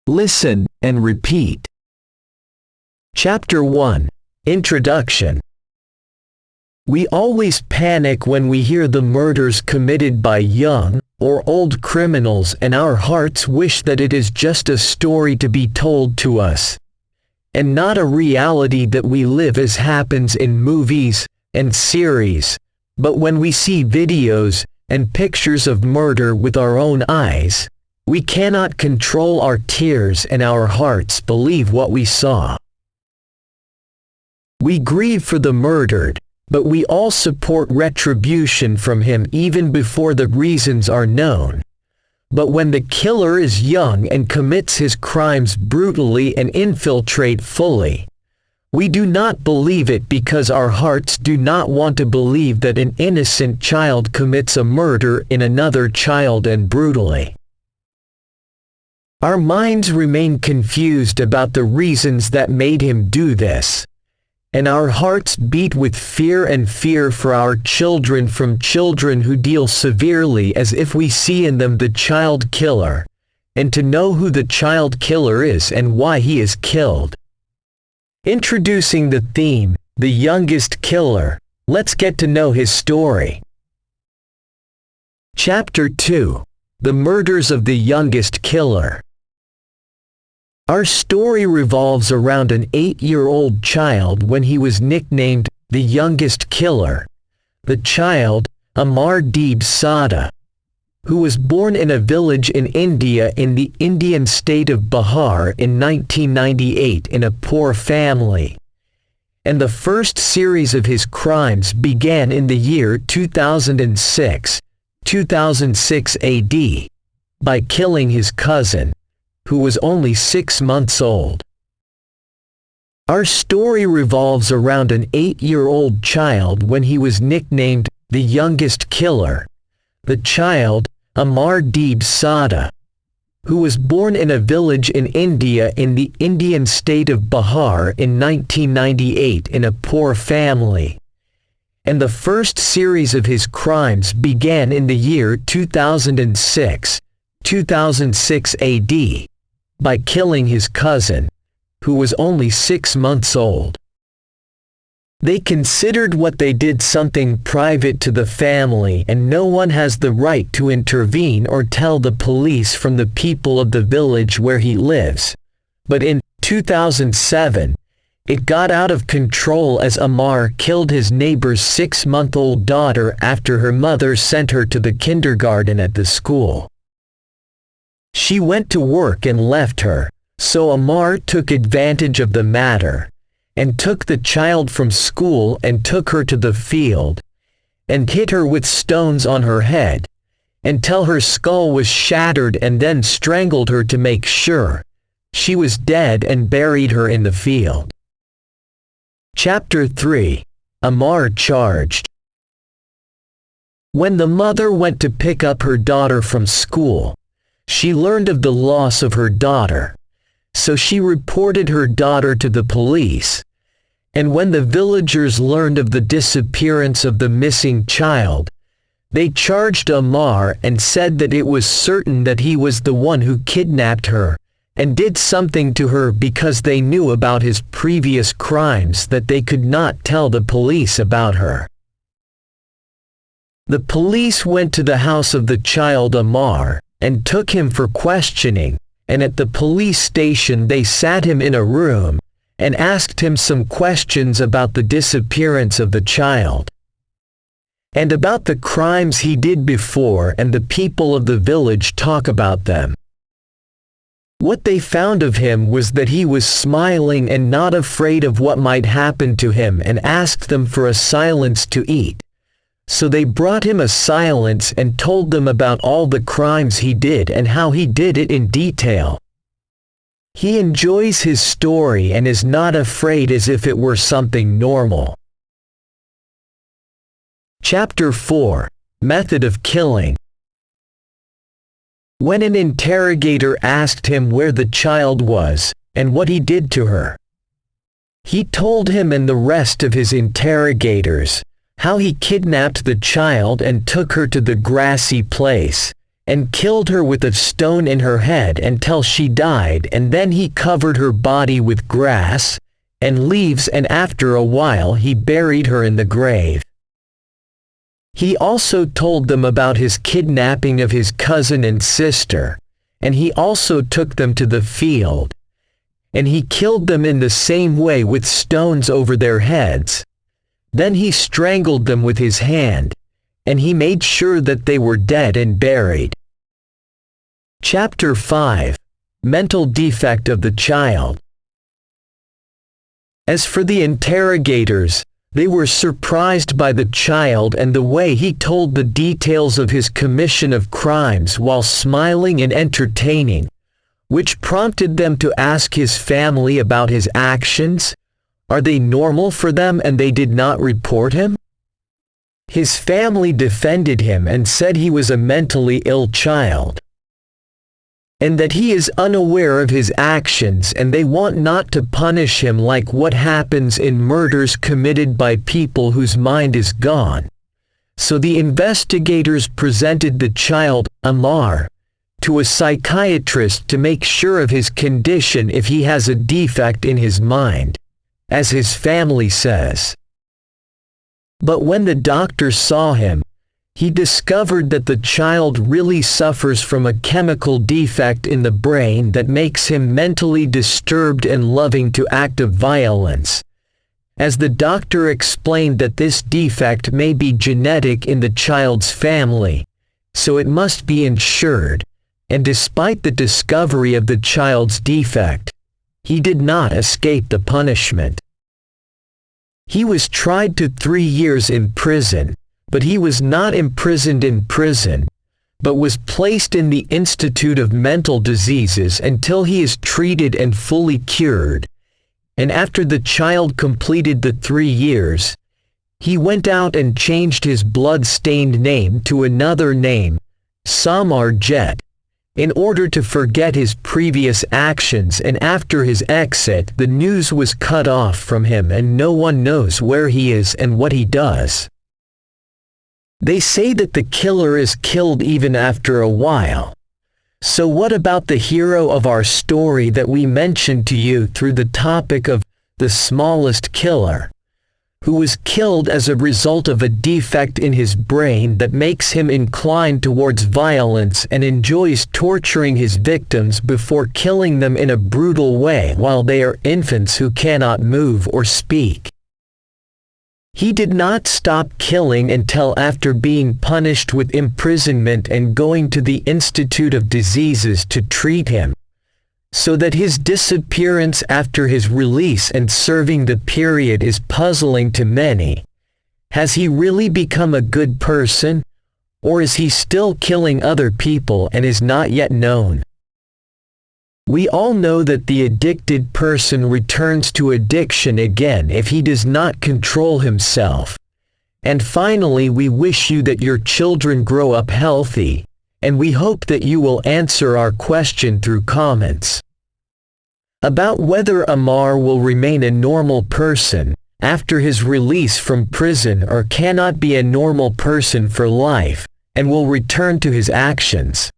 Listen and repeat. Chapter 1. Introduction. We always panic when we hear the murders committed by young or old criminals, and our hearts wish that it is just a story to be told to us, and not a reality that we live as happens in movies and series. But when we see videos and pictures of murder with our own eyes, we cannot control our tears and our hearts believe what we saw. We grieve for the murdered, but we all support retribution from him even before the reasons are known. But when the killer is young and commits his crimes brutally and infiltrate fully, we do not believe it because our hearts do not want to believe that an innocent child commits a murder in another child and brutally. Our minds remain confused about the reasons that made him do this, and our hearts beat with fear and fear for our children from children who deal severely as if we see in them the child killer, and to know who the child killer is and why he is killed. Introducing the theme, the youngest killer, let's get to know his story. Chapter 2. The murders of the youngest killer. Our story revolves around an 8-year-old child when he was nicknamed the youngest killer. The child, Amar Deeb Sada, who was born in a village in India in the Indian state of Bihar in 1998 in a poor family. And the first series of his crimes began in the year 2006 AD, by killing his cousin, who was only 6 months old. Our story revolves around an 8-year-old child when he was nicknamed the youngest killer. The child, Amar Deeb Sada, who was born in a village in India in the Indian state of Bihar in 1998 in a poor family. And the first series of his crimes began in the year 2006 AD, by killing his cousin, who was only 6 months old. They considered what they did something private to the family, and no one has the right to intervene or tell the police from the people of the village where he lives. But in 2007, it got out of control as Amar killed his neighbor's 6-month-old daughter after her mother sent her to the kindergarten at the school. She went to work and left her, so Amar took advantage of the matter, and took the child from school and took her to the field, and hit her with stones on her head, until her skull was shattered, and then strangled her to make sure she was dead and buried her in the field. Chapter 3. Amar charged. When the mother went to pick up her daughter from school, she learned of the loss of her daughter, so she reported her daughter to the police, and when the villagers learned of the disappearance of the missing child, they charged Amar and said that it was certain that he was the one who kidnapped her and did something to her because they knew about his previous crimes that they could not tell the police about her. The police went to the house of the child Amar and took him for questioning, and at the police station they sat him in a room and asked him some questions about the disappearance of the child, and about the crimes he did before, and the people of the village talk about them. What they found of him was that he was smiling and not afraid of what might happen to him, and asked them for a silence to eat. So they brought him a silence and told them about all the crimes he did and how he did it in detail. He enjoys his story and is not afraid as if it were something normal. Chapter 4. Method of killing. When an interrogator asked him where the child was and what he did to her, he told him and the rest of his interrogators how he kidnapped the child and took her to the grassy place, and killed her with a stone in her head until she died, and then he covered her body with grass and leaves, and after a while he buried her in the grave. He also told them about his kidnapping of his cousin and sister, and he also took them to the field, and he killed them in the same way with stones over their heads. Then he strangled them with his hand, and he made sure that they were dead and buried. Chapter 5. Mental defect of the child. As for the interrogators, they were surprised by the child and the way he told the details of his commission of crimes while smiling and entertaining, which prompted them to ask his family about his actions. Are they normal for them and they did not report him? His family defended him and said he was a mentally ill child, and that he is unaware of his actions, and they want not to punish him like what happens in murders committed by people whose mind is gone. So the investigators presented the child, Amar, to a psychiatrist to make sure of his condition if he has a defect in his mind, as his family says. But when the doctor saw him, he discovered that the child really suffers from a chemical defect in the brain that makes him mentally disturbed and loving to act of violence. As the doctor explained that this defect may be genetic in the child's family, so it must be insured, and despite the discovery of the child's defect, he did not escape the punishment. He was tried to 3 years in prison, but he was not imprisoned in prison, but was placed in the Institute of Mental Diseases until he is treated and fully cured. And after the child completed the 3 years, he went out and changed his blood-stained name to another name, Samar Jet, in order to forget his previous actions, and after his exit the news was cut off from him and no one knows where he is and what he does. They say that the killer is killed even after a while. So what about the hero of our story that we mentioned to you through the topic of the smallest killer, who was killed as a result of a defect in his brain that makes him inclined towards violence and enjoys torturing his victims before killing them in a brutal way while they are infants who cannot move or speak? He did not stop killing until after being punished with imprisonment and going to the Institute of Diseases to treat him, so that his disappearance after his release and serving the period is puzzling to many. Has he really become a good person, or is he still killing other people and is not yet known? We all know that the addicted person returns to addiction again if he does not control himself. And finally, we wish you that your children grow up healthy, and we hope that you will answer our question through comments about whether Amar will remain a normal person after his release from prison or cannot be a normal person for life and will return to his actions.